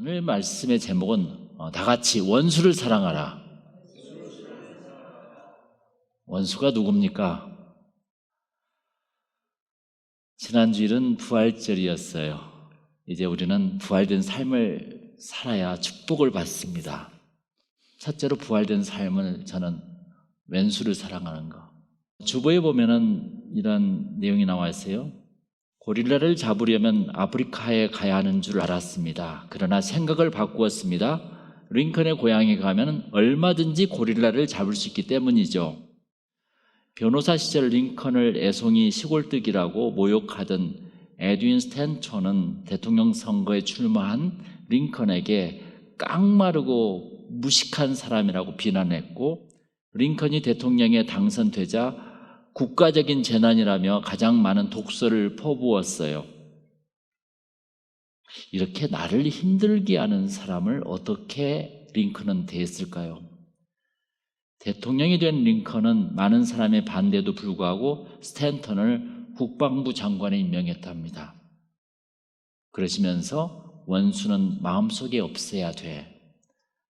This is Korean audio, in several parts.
오늘 말씀의 제목은 다 같이 원수를 사랑하라. 원수가 누굽니까? 지난주일은 부활절이었어요. 이제 우리는 부활된 삶을 살아야 축복을 받습니다. 첫째로 부활된 삶을 저는 왼수를 사랑하는 거. 주보에 보면은 이런 내용이 나와 있어요. 고릴라를 잡으려면 아프리카에 가야 하는 줄 알았습니다. 그러나 생각을 바꾸었습니다. 링컨의 고향에 가면 얼마든지 고릴라를 잡을 수 있기 때문이죠. 변호사 시절 링컨을 애송이 시골뜨기라고 모욕하던 에드윈 스탠턴은 대통령 선거에 출마한 링컨에게 깡마르고 무식한 사람이라고 비난했고, 링컨이 대통령에 당선되자 국가적인 재난이라며 가장 많은 독서를 퍼부었어요. 이렇게 나를 힘들게 하는 사람을 어떻게 링컨은 대했을까요? 대통령이 된 링컨은 많은 사람의 반대에도 불구하고 스탠턴을 국방부 장관에 임명했답니다. 그러시면서 원수는 마음속에 없애야 돼.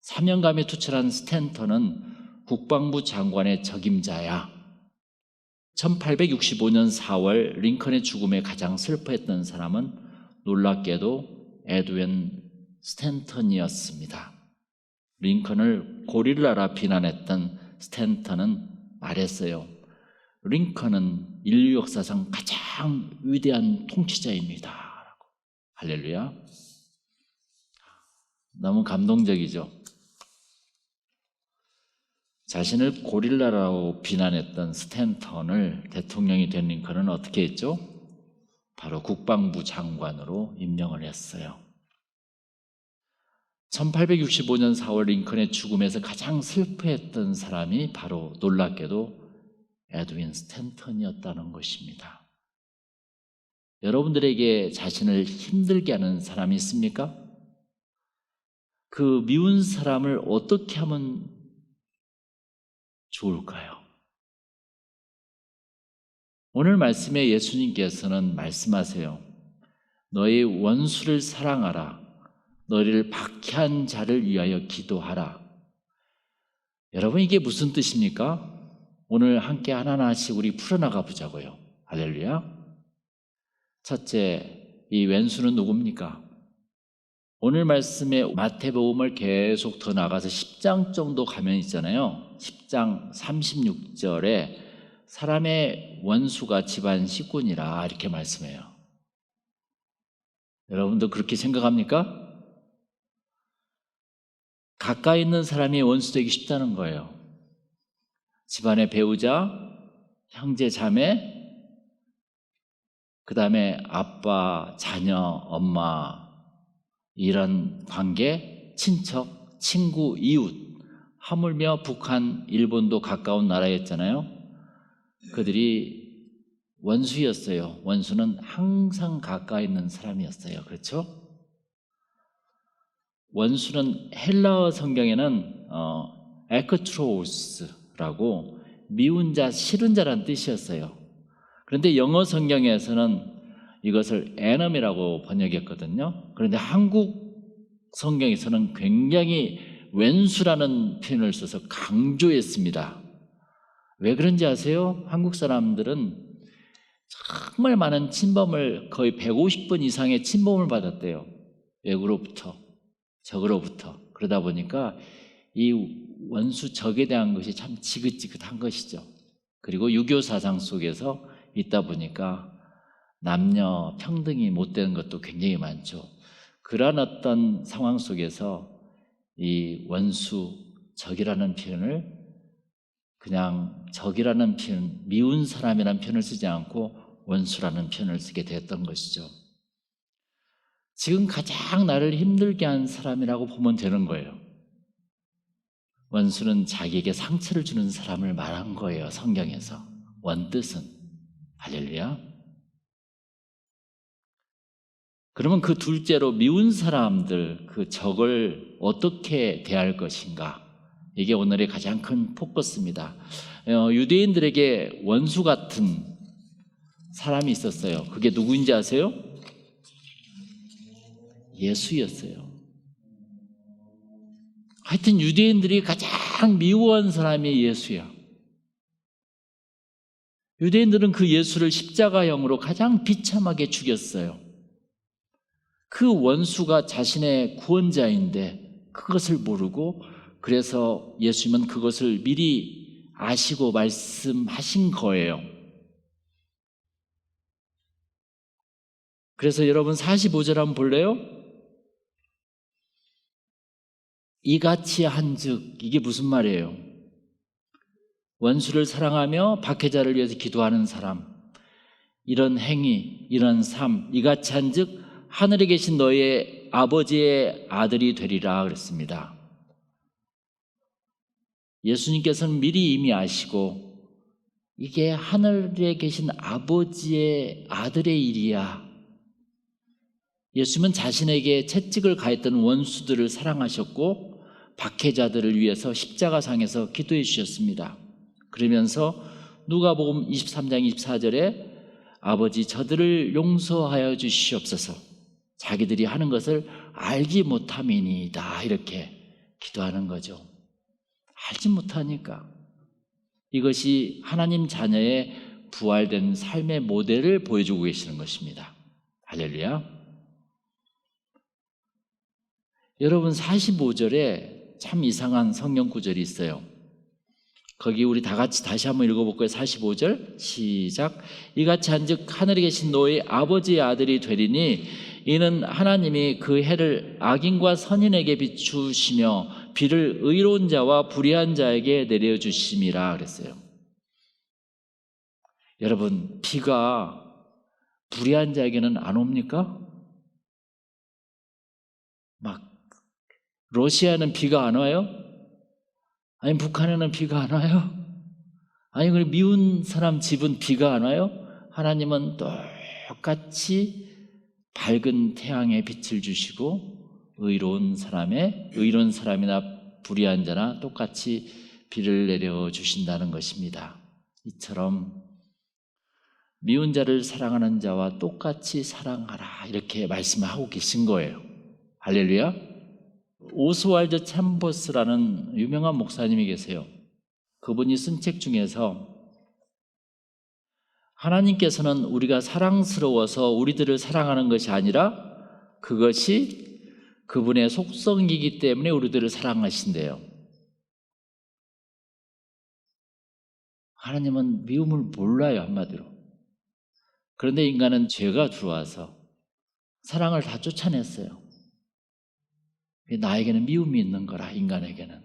사명감에 투철한 스탠턴은 국방부 장관의 적임자야. 1865년 4월 링컨의 죽음에 가장 슬퍼했던 사람은 놀랍게도 에드윈 스탠턴이었습니다. 링컨을 고릴라라 비난했던 스탠턴은 말했어요. 링컨은 인류 역사상 가장 위대한 통치자입니다. 라고. 할렐루야. 너무 감동적이죠. 자신을 고릴라라고 비난했던 스탠턴을 대통령이 된 링컨은 어떻게 했죠? 바로 국방부 장관으로 임명을 했어요. 1865년 4월 링컨의 죽음에서 가장 슬퍼했던 사람이 바로 놀랍게도 에드윈 스탠턴이었다는 것입니다. 여러분들에게 자신을 힘들게 하는 사람이 있습니까? 그 미운 사람을 어떻게 하면 좋을까요? 오늘 말씀에 예수님께서는 말씀하세요. 너의 원수를 사랑하라. 너희를 박해한 자를 위하여 기도하라. 여러분, 이게 무슨 뜻입니까? 오늘 함께 하나하나씩 우리 풀어나가 보자고요. 할렐루야. 첫째, 이 왼수는 누굽니까? 오늘 말씀에 마태복음을 계속 더 나가서 10장 정도 가면 있잖아요. 10장 36절에 사람의 원수가 집안 식군이라 이렇게 말씀해요. 여러분도 그렇게 생각합니까? 가까이 있는 사람이 원수 되기 쉽다는 거예요. 집안의 배우자, 형제, 자매, 그 다음에 아빠, 자녀, 엄마, 이런 관계, 친척, 친구, 이웃, 하물며 북한, 일본도 가까운 나라였잖아요. 그들이 원수였어요. 원수는 항상 가까이 있는 사람이었어요. 그렇죠? 원수는 헬라어 성경에는 에크트로스라고 미운 자, 싫은 자라는 뜻이었어요. 그런데 영어 성경에서는 이것을 enemy라고 번역했거든요. 그런데 한국 성경에서는 굉장히 왼수라는 표현을 써서 강조했습니다. 왜 그런지 아세요? 한국 사람들은 정말 많은 침범을, 거의 150번 이상의 침범을 받았대요. 외국으로부터, 적으로부터. 그러다 보니까 이 원수, 적에 대한 것이 참 지긋지긋한 것이죠. 그리고 유교 사상 속에서 있다 보니까 남녀 평등이 못 되는 것도 굉장히 많죠. 그런 어떤 상황 속에서 이 원수, 적이라는 표현을 그냥 적이라는 표현, 미운 사람이라는 표현을 쓰지 않고 원수라는 표현을 쓰게 되었던 것이죠. 지금 가장 나를 힘들게 한 사람이라고 보면 되는 거예요. 원수는 자기에게 상처를 주는 사람을 말한 거예요. 성경에서. 원뜻은. 할렐루야. 그러면 그 둘째로 미운 사람들, 그 적을 어떻게 대할 것인가? 이게 오늘의 가장 큰 포커스입니다. 유대인들에게 원수 같은 사람이 있었어요. 그게 누구인지 아세요? 예수였어요. 하여튼 유대인들이 가장 미워한 사람이 예수야. 유대인들은 그 예수를 십자가형으로 가장 비참하게 죽였어요. 그 원수가 자신의 구원자인데 그것을 모르고, 그래서 예수님은 그것을 미리 아시고 말씀하신 거예요. 그래서 여러분 45절 한번 볼래요? 이같이 한즉, 이게 무슨 말이에요? 원수를 사랑하며 박해자를 위해서 기도하는 사람, 이런 행위, 이런 삶, 이같이 한즉 하늘에 계신 너의 아버지의 아들이 되리라 그랬습니다. 예수님께서는 미리 이미 아시고 이게 하늘에 계신 아버지의 아들의 일이야. 예수님은 자신에게 채찍을 가했던 원수들을 사랑하셨고 박해자들을 위해서 십자가상에서 기도해 주셨습니다. 그러면서 누가복음 23장 24절에 아버지 저들을 용서하여 주시옵소서, 자기들이 하는 것을 알지 못함이니이다, 이렇게 기도하는 거죠. 알지 못하니까. 이것이 하나님 자녀의 부활된 삶의 모델을 보여주고 계시는 것입니다. 할렐루야. 여러분 45절에 참 이상한 성경 구절이 있어요. 거기 우리 다 같이 다시 한번 읽어볼까요? 45절 시작. 이같이 한즉 하늘에 계신 너희 아버지의 아들이 되리니 이는 하나님이 그 해를 악인과 선인에게 비추시며 비를 의로운 자와 불의한 자에게 내려주심이라 그랬어요. 여러분, 비가 불의한 자에게는 안 옵니까? 막 러시아는 비가 안 와요? 아니 북한에는 비가 안 와요? 아니 그리고 미운 사람 집은 비가 안 와요? 하나님은 똑같이 밝은 태양의 빛을 주시고 의로운 사람이나 불의한 자나 똑같이 비를 내려 주신다는 것입니다. 이처럼 미운 자를 사랑하는 자와 똑같이 사랑하라, 이렇게 말씀하고 계신 거예요. 할렐루야. 오스왈드 챔버스라는 유명한 목사님이 계세요. 그분이 쓴 책 중에서 하나님께서는 우리가 사랑스러워서 우리들을 사랑하는 것이 아니라 그것이 그분의 속성이기 때문에 우리들을 사랑하신대요. 하나님은 미움을 몰라요, 한마디로. 그런데 인간은 죄가 들어와서 사랑을 다 쫓아냈어요. 나에게는 미움이 있는 거라, 인간에게는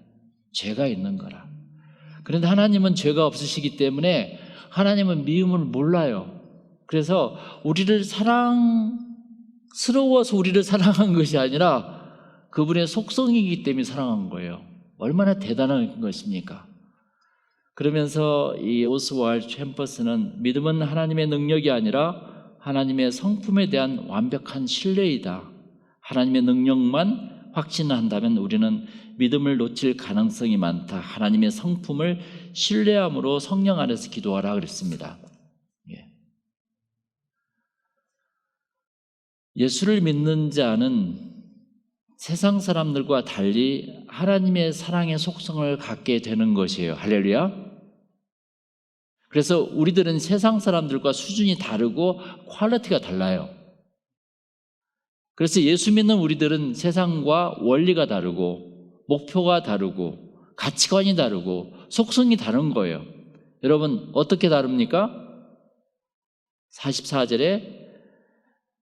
죄가 있는 거라. 그런데 하나님은 죄가 없으시기 때문에 하나님은 미움을 몰라요. 그래서 우리를 사랑스러워서 우리를 사랑한 것이 아니라 그분의 속성이기 때문에 사랑한 거예요. 얼마나 대단한 것입니까? 그러면서 이 오스왈드 챔버스는 믿음은 하나님의 능력이 아니라 하나님의 성품에 대한 완벽한 신뢰이다. 하나님의 능력만 확신한다면 우리는 믿음을 놓칠 가능성이 많다. 하나님의 성품을 신뢰함으로 성령 안에서 기도하라 그랬습니다. 예수를 믿는 자는 세상 사람들과 달리 하나님의 사랑의 속성을 갖게 되는 것이에요. 할렐루야. 그래서 우리들은 세상 사람들과 수준이 다르고 퀄리티가 달라요. 그래서 예수 믿는 우리들은 세상과 원리가 다르고 목표가 다르고 가치관이 다르고 속성이 다른 거예요. 여러분 어떻게 다릅니까? 44절에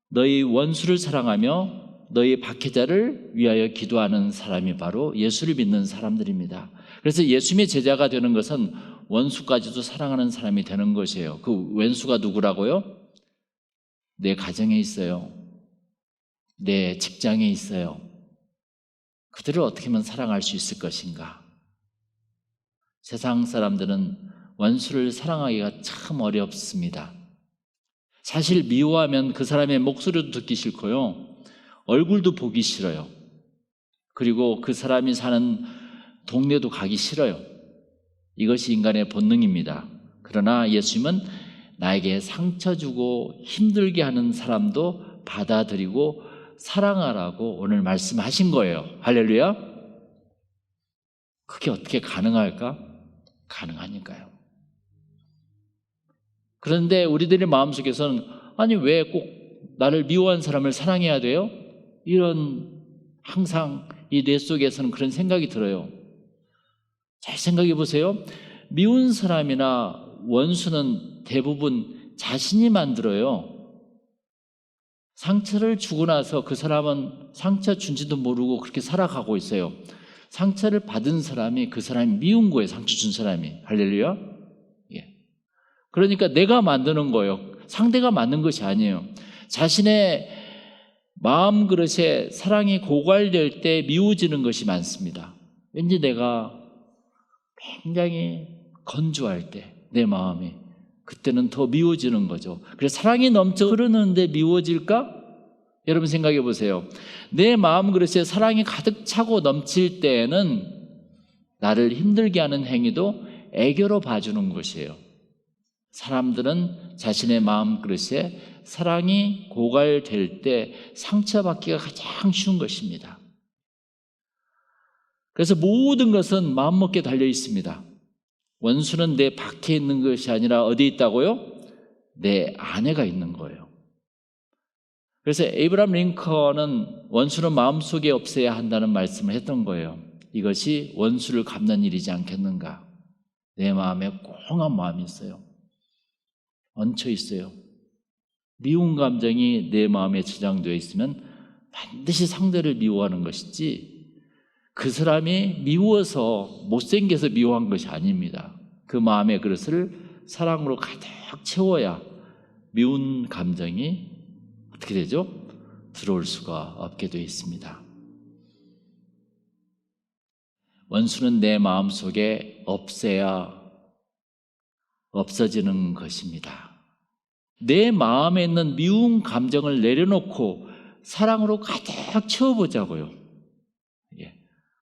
너희 원수를 사랑하며 너희 박해자를 위하여 기도하는 사람이 바로 예수를 믿는 사람들입니다. 그래서 예수님의 제자가 되는 것은 원수까지도 사랑하는 사람이 되는 것이에요. 그 원수가 누구라고요? 내 가정에 있어요. 내 직장에 있어요. 그들을 어떻게 하면 사랑할 수 있을 것인가? 세상 사람들은 원수를 사랑하기가 참 어렵습니다. 사실 미워하면 그 사람의 목소리도 듣기 싫고요, 얼굴도 보기 싫어요. 그리고 그 사람이 사는 동네도 가기 싫어요. 이것이 인간의 본능입니다. 그러나 예수님은 나에게 상처 주고 힘들게 하는 사람도 받아들이고 사랑하라고 오늘 말씀하신 거예요. 할렐루야. 그게 어떻게 가능할까? 가능하니까요. 그런데 우리들의 마음속에서는 아니 왜 꼭 나를 미워한 사람을 사랑해야 돼요? 이런 항상 이 뇌 속에서는 그런 생각이 들어요. 잘 생각해 보세요. 미운 사람이나 원수는 대부분 자신이 만들어요. 상처를 주고 나서 그 사람은 상처 준지도 모르고 그렇게 살아가고 있어요. 상처를 받은 사람이 그 사람이 미운 거예요. 상처 준 사람이. 할렐루야. 예. 그러니까 내가 만드는 거예요. 상대가 만든 것이 아니에요. 자신의 마음 그릇에 사랑이 고갈될 때 미워지는 것이 많습니다. 왠지 내가 굉장히 건조할 때 내 마음이 그때는 더 미워지는 거죠. 그래서 사랑이 넘쳐 흐르는데 미워질까? 여러분 생각해 보세요. 내 마음 그릇에 사랑이 가득 차고 넘칠 때에는 나를 힘들게 하는 행위도 애교로 봐주는 것이에요. 사람들은 자신의 마음 그릇에 사랑이 고갈될 때 상처받기가 가장 쉬운 것입니다. 그래서 모든 것은 마음먹기에 달려 있습니다. 원수는 내 밖에 있는 것이 아니라 어디에 있다고요? 내 안에가 있는 거예요. 그래서 에이브라함 링컨은 원수는 마음속에 없애야 한다는 말씀을 했던 거예요. 이것이 원수를 갚는 일이지 않겠는가? 내 마음에 공한 마음이 있어요. 얹혀 있어요. 미운 감정이 내 마음에 저장되어 있으면 반드시 상대를 미워하는 것이지 그 사람이 미워서 못생겨서 미워한 것이 아닙니다. 그 마음의 그릇을 사랑으로 가득 채워야 미운 감정이 어떻게 되죠? 들어올 수가 없게 되어 있습니다. 원수는 내 마음속에 없애야 없어지는 것입니다. 내 마음에 있는 미운 감정을 내려놓고 사랑으로 가득 채워보자고요.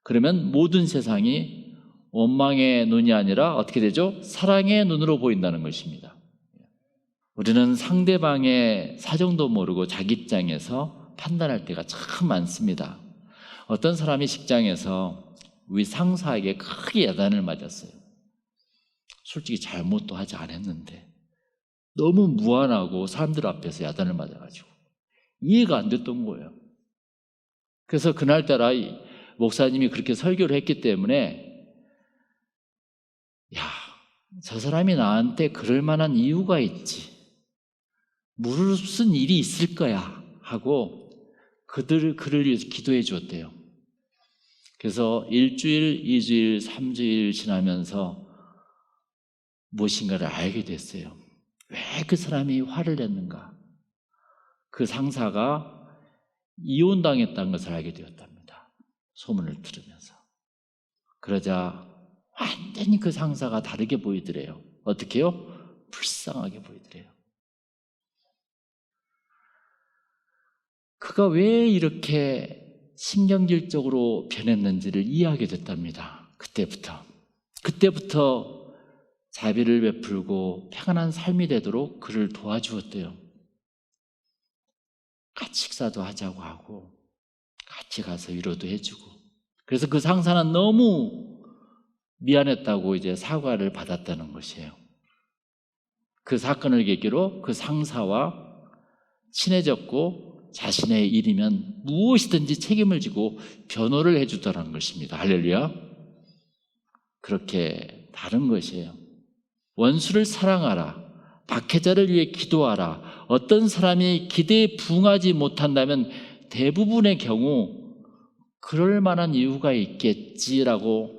그러면 모든 세상이 원망의 눈이 아니라 어떻게 되죠? 사랑의 눈으로 보인다는 것입니다. 우리는 상대방의 사정도 모르고 자기 입장에서 판단할 때가 참 많습니다. 어떤 사람이 직장에서 위 상사에게 크게 야단을 맞았어요. 솔직히 잘못도 하지 않았는데 너무 무안하고 사람들 앞에서 야단을 맞아가지고 이해가 안 됐던 거예요. 그래서 그날따라 목사님이 그렇게 설교를 했기 때문에 저 사람이 나한테 그럴 만한 이유가 있지, 무슨 일이 있을 거야 하고 그를 위해서 기도해 주었대요. 그래서 1주일, 2주일, 3주일 지나면서 무엇인가를 알게 됐어요. 왜 그 사람이 화를 냈는가? 그 상사가 이혼당했다는 것을 알게 되었답니다. 소문을 들으면서. 그러자 완전히 그 상사가 다르게 보이더래요. 어떻게 해요? 불쌍하게 보이더래요. 그가 왜 이렇게 신경질적으로 변했는지를 이해하게 됐답니다. 그때부터 자비를 베풀고 평안한 삶이 되도록 그를 도와주었대요. 같이 식사도 하자고 하고 같이 가서 위로도 해주고. 그래서 그 상사는 너무 미안했다고 이제 사과를 받았다는 것이에요. 그 사건을 계기로 그 상사와 친해졌고 자신의 일이면 무엇이든지 책임을 지고 변호를 해주더라는 것입니다. 할렐루야. 그렇게 다른 것이에요. 원수를 사랑하라. 박해자를 위해 기도하라. 어떤 사람이 기대에 부응하지 못한다면 대부분의 경우 그럴 만한 이유가 있겠지라고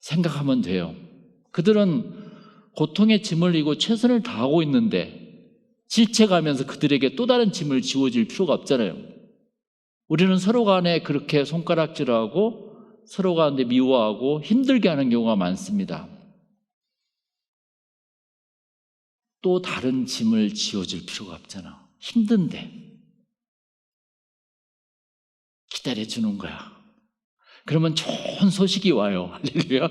생각하면 돼요. 그들은 고통의 짐을 지고 최선을 다하고 있는데 질책하면서 그들에게 또 다른 짐을 지워줄 필요가 없잖아요. 우리는 서로 간에 그렇게 손가락질하고 서로 간에 미워하고 힘들게 하는 경우가 많습니다. 또 다른 짐을 지워줄 필요가 없잖아. 힘든데 기다려주는 거야. 그러면 좋은 소식이 와요. 할렐루야.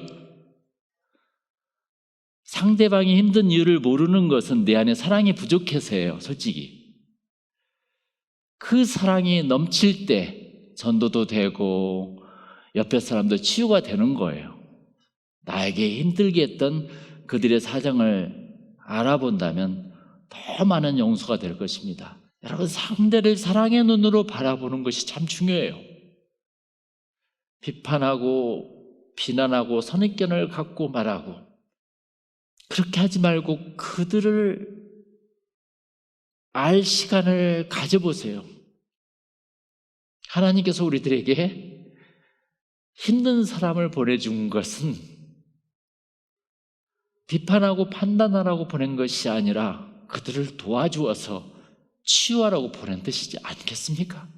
상대방이 힘든 이유를 모르는 것은 내 안에 사랑이 부족해서예요. 솔직히 그 사랑이 넘칠 때 전도도 되고 옆에 사람도 치유가 되는 거예요. 나에게 힘들게 했던 그들의 사정을 알아본다면 더 많은 용서가 될 것입니다. 여러분, 상대를 사랑의 눈으로 바라보는 것이 참 중요해요. 비판하고 비난하고 선입견을 갖고 말하고 그렇게 하지 말고 그들을 알 시간을 가져보세요. 하나님께서 우리들에게 힘든 사람을 보내준 것은 비판하고 판단하라고 보낸 것이 아니라 그들을 도와주어서 치유하라고 보낸 뜻이지 않겠습니까?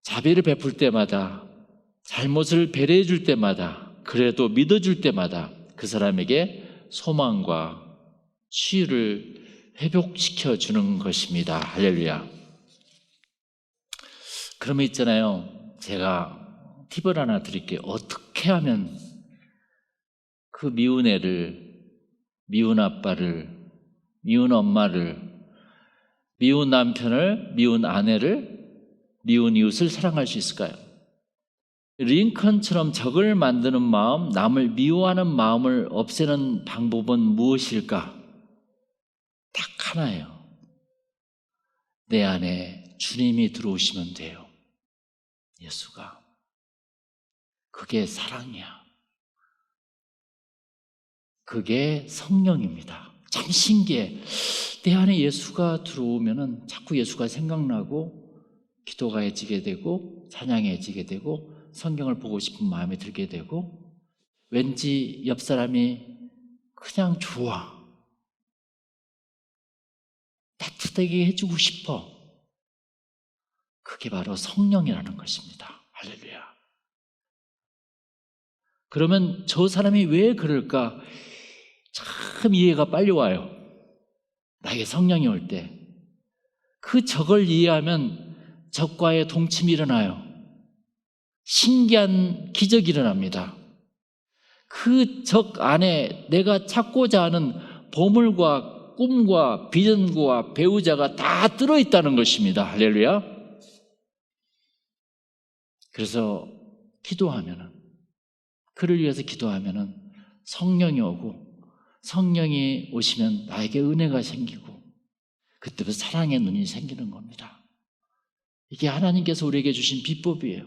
자비를 베풀 때마다, 잘못을 배려해 줄 때마다, 그래도 믿어줄 때마다 그 사람에게 소망과 치유를 회복시켜 주는 것입니다. 할렐루야. 그러면 있잖아요, 제가 팁을 하나 드릴게요. 어떻게 하면 그 미운 애를, 미운 아빠를, 미운 엄마를, 미운 남편을, 미운 아내를, 미운 이웃을 사랑할 수 있을까요? 링컨처럼 적을 만드는 마음, 남을 미워하는 마음을 없애는 방법은 무엇일까? 딱 하나예요. 내 안에 주님이 들어오시면 돼요. 예수가. 그게 사랑이야. 그게 성령입니다. 참 신기해. 내 안에 예수가 들어오면은 자꾸 예수가 생각나고 기도가 해지게 되고 찬양해지게 되고 성경을 보고 싶은 마음이 들게 되고 왠지 옆 사람이 그냥 좋아. 따뜻하게 해주고 싶어. 그게 바로 성령이라는 것입니다. 할렐루야. 그러면 저 사람이 왜 그럴까? 참 이해가 빨리 와요. 나에게 성령이 올 때. 그 적을 이해하면 적과의 동침이 일어나요. 신기한 기적이 일어납니다. 그 적 안에 내가 찾고자 하는 보물과 꿈과 비전과 배우자가 다 들어있다는 것입니다. 할렐루야. 그래서 기도하면은, 그를 위해서 기도하면은 성령이 오고, 성령이 오시면 나에게 은혜가 생기고 그때부터 사랑의 눈이 생기는 겁니다. 이게 하나님께서 우리에게 주신 비법이에요.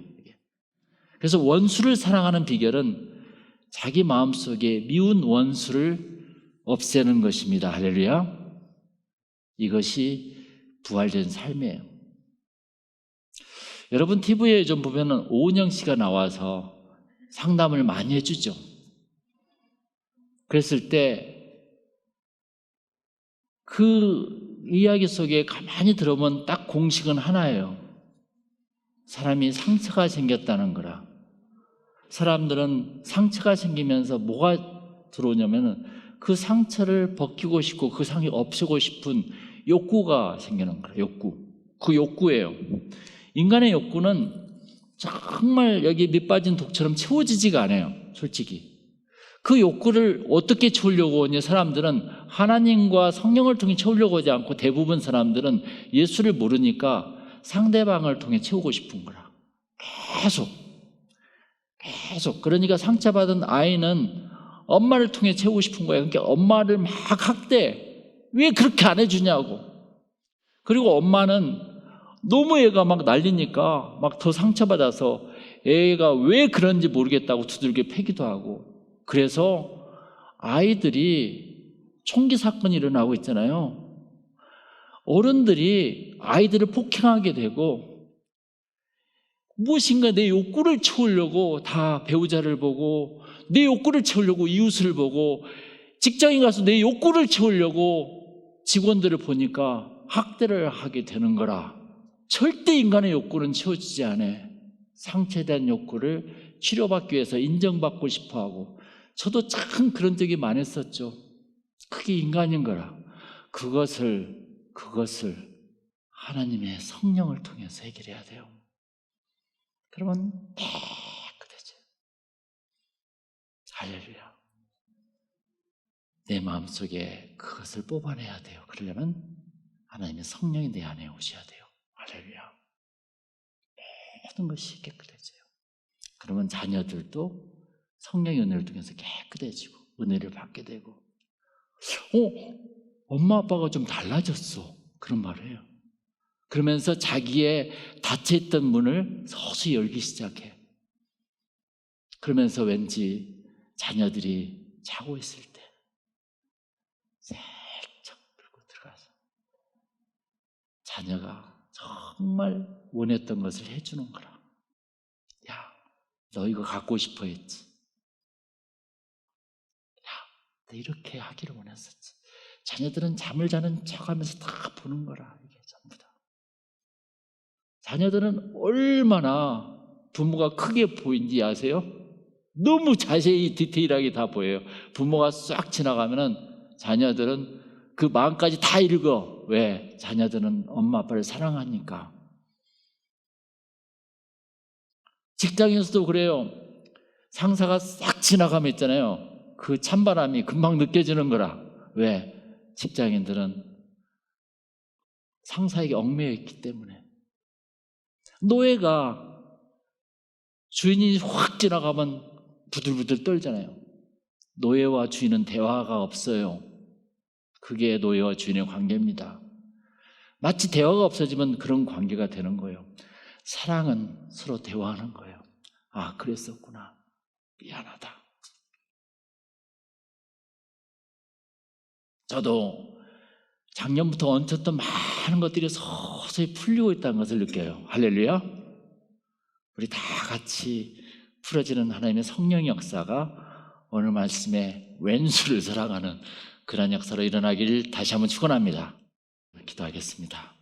그래서 원수를 사랑하는 비결은 자기 마음속에 미운 원수를 없애는 것입니다. 할렐루야. 이것이 부활된 삶이에요. 여러분 TV에 좀 보면은 오은영 씨가 나와서 상담을 많이 해주죠. 그랬을 때 그 이야기 속에 가만히 들어보면 딱 공식은 하나예요. 사람이 상처가 생겼다는 거라. 사람들은 상처가 생기면서 뭐가 들어오냐면은 그 상처를 벗기고 싶고 그 상이 없애고 싶은 욕구가 생기는 거예요. 욕구. 그 욕구예요. 인간의 욕구는 정말 여기 밑빠진 독처럼 채워지지가 않아요. 솔직히. 그 욕구를 어떻게 채우려고 하냐? 사람들은 하나님과 성령을 통해 채우려고 하지 않고 대부분 사람들은 예수를 모르니까 상대방을 통해 채우고 싶은 거라. 계속. 그러니까 상처받은 아이는 엄마를 통해 채우고 싶은 거예요. 그러니까 엄마를 막 학대해. 왜 그렇게 안 해주냐고. 그리고 엄마는 너무 애가 막 난리니까 막 더 상처받아서 애가 왜 그런지 모르겠다고 두들겨 패기도 하고. 그래서 아이들이 총기 사건이 일어나고 있잖아요. 어른들이 아이들을 폭행하게 되고 무엇인가 내 욕구를 채우려고 다 배우자를 보고 내 욕구를 채우려고 이웃을 보고 직장에 가서 내 욕구를 채우려고 직원들을 보니까 학대를 하게 되는 거라. 절대 인간의 욕구는 채워지지 않아. 상처에 대한 욕구를 치료받기 위해서 인정받고 싶어하고 저도 참 그런 적이 많았었죠. 그게 인간인 거라. 그것을 하나님의 성령을 통해서 해결해야 돼요. 그러면 깨끗해져요. 할렐루야. 내 마음속에 그것을 뽑아내야 돼요. 그러려면 하나님의 성령이 내 안에 오셔야 돼요. 할렐루야. 모든 것이 깨끗해져요. 그러면 자녀들도 성령의 은혜를 통해서 깨끗해지고 은혜를 받게 되고, 엄마 아빠가 좀 달라졌어, 그런 말을 해요. 그러면서 자기의 닫혀있던 문을 서서히 열기 시작해. 그러면서 왠지 자녀들이 자고 있을 때 살짝 들고 들어가서 자녀가 정말 원했던 것을 해주는 거라. 야, 너 이거 갖고 싶어 했지. 야, 너 이렇게 하기를 원했었지. 자녀들은 잠을 자는 척하면서 다 보는 거라. 이게 전부 다. 자녀들은 얼마나 부모가 크게 보인지 아세요? 너무 자세히 디테일하게 다 보여요. 부모가 싹 지나가면은 자녀들은 그 마음까지 다 읽어. 왜? 자녀들은 엄마 아빠를 사랑하니까. 직장에서도 그래요. 상사가 싹 지나가면 있잖아요. 그 찬바람이 금방 느껴지는 거라. 왜? 직장인들은 상사에게 얽매여 있기 때문에. 노예가 주인이 확 지나가면 부들부들 떨잖아요. 노예와 주인은 대화가 없어요. 그게 노예와 주인의 관계입니다. 마치 대화가 없어지면 그런 관계가 되는 거예요. 사랑은 서로 대화하는 거예요. 아, 그랬었구나. 미안하다. 저도 작년부터 얹혔던 많은 것들이 서서히 풀리고 있다는 것을 느껴요. 할렐루야. 우리 다 같이 풀어지는 하나님의 성령의 역사가 오늘 말씀에 왼수를 사랑하는 그런 역사로 일어나길 다시 한번 축원합니다. 기도하겠습니다.